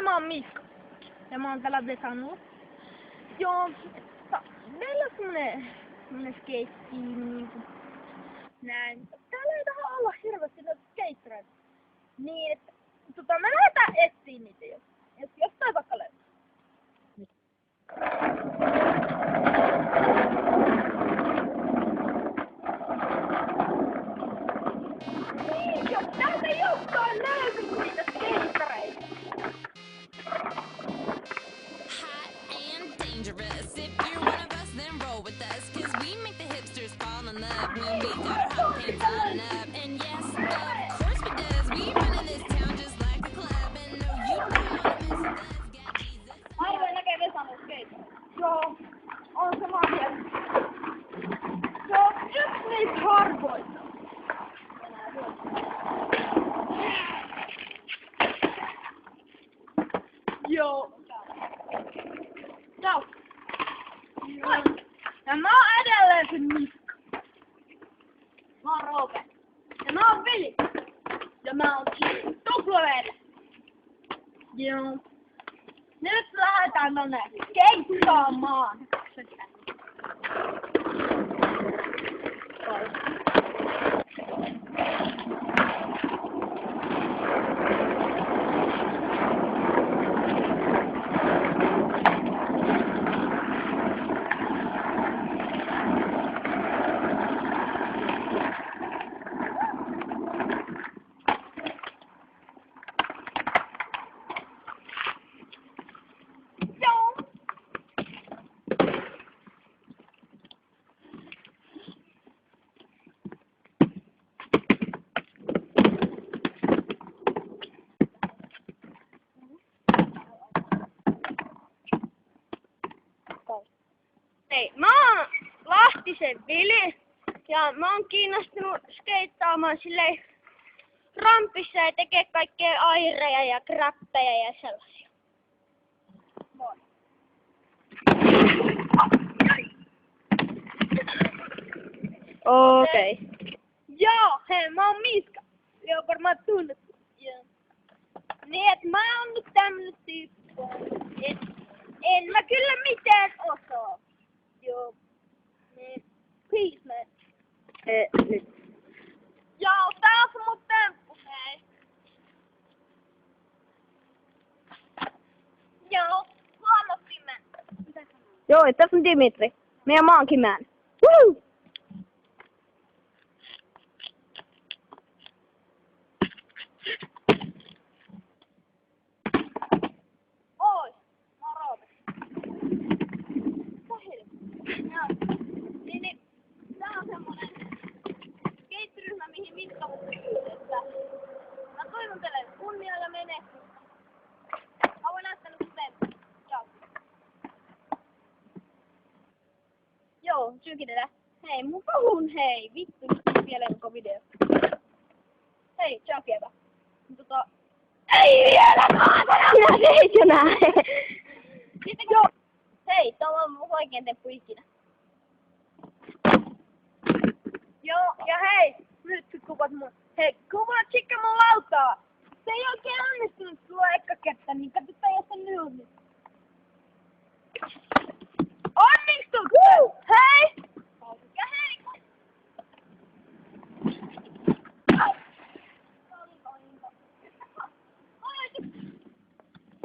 Moi, mä oon Miska. Ja mä oon täällä Vesannut. Joo, meillä on semmonen skeitti niinku näin. Täällä ei taha olla hirveästi noita skeittereitä. Niin, että me lähdetään etsiin niitä jostain vaikka löytää. Niin, jos täältä jostain löytyy niitä skeittereitä. Dangerous. If you're one of us, then roll with us. Cause we make the hipsters fall in love when we got our hot pants on and up. And yes, of course we does. We run in this town just like a club. And no, you don't wanna mess with us. Got Jesus. Harvoin näkee Vesanut skate. Joo, on sama mieltä. Se on yksi niistä harvoista. Joo. Joo. Ja mä oon edelleen se Miska. Mä oon Roope. Ja mä oon Vili. Ja mä oon Tuplavede. Joo. Nyt lähdetään tonne skeittaamaan. Hei, mä oon Lahtisen Vili ja mä oon kiinnostunut skeittaamaan silleen rampissa ja tekee kaikkea aireja ja krappeja ja sellaisia. Moi. Okei. Joo, hei, mä oon Miska. Joo, varmaan tunnettu. Joo. Niin, et mä oon nyt tämmönen tyyppi. En mä kyllä mitään osaa. Joo. Niin. Peace, man. Nyt. Joo, tää on se mun temppu, hei. Joo, huomattiin mä. Joo, tässä on Dimitri. Meidän maankimään. Woo! Oi, mä oon Roope. Niin, tää on semmonen skeittiryhmä, mihin Miska mut kysyy, että mä toivon teille kunniaa ja menestystä. Mä voin näyttää nyt temppu. Ciao. Joo, sykitellä. Hei, mun puhun hei. Vittu, nyt vielä koko video. Hei, ciao Kieva. Ei vielä kaatana! Minä teit jo näin. Sitten joo. Hei, tää on mun oikein temppu ikinä. Joo, ja hei, nyt kuvat mun. Hei, kuvaa tsikka mun lautaa. Se ei oikein onnistunut sulla eka kertaa, niin katsotaan jos se nyt. Onnistuu! Hei! Ja hei!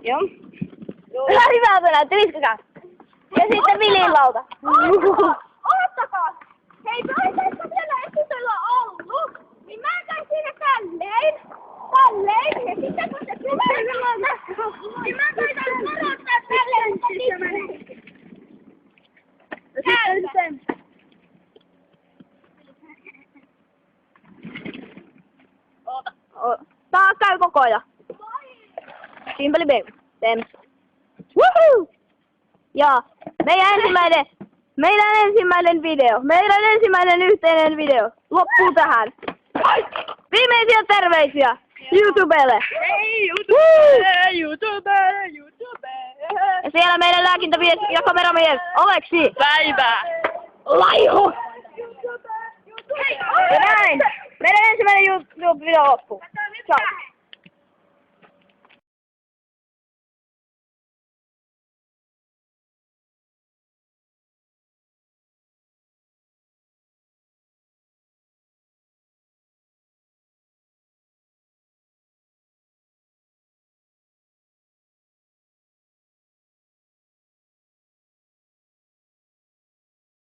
Joo. Ihan hyvältä näytti, viskakaa. Ja sitten Vilin lauta. Odottakaa! Hei, mä oon tässä vielä esitellä ollut, niin mä käyn siinä tälleen, ja sitten kun se tulee, niin mä koitan korottaa tälleen, ja sitten Oota. Tää käy koko ajan. Simpeli baby. Tems. Woohoo! Ja meidän ensimmäinen yhteinen video loppuu tähän. Viimeisiä terveisiä YouTubelle. Hei YouTube. Ja siellä meidän lääkintämies ja kameramies Aleksi. Päivää! Laiho! Ja näin. Meidän ensimmäinen YouTube-video loppuu. Ciao.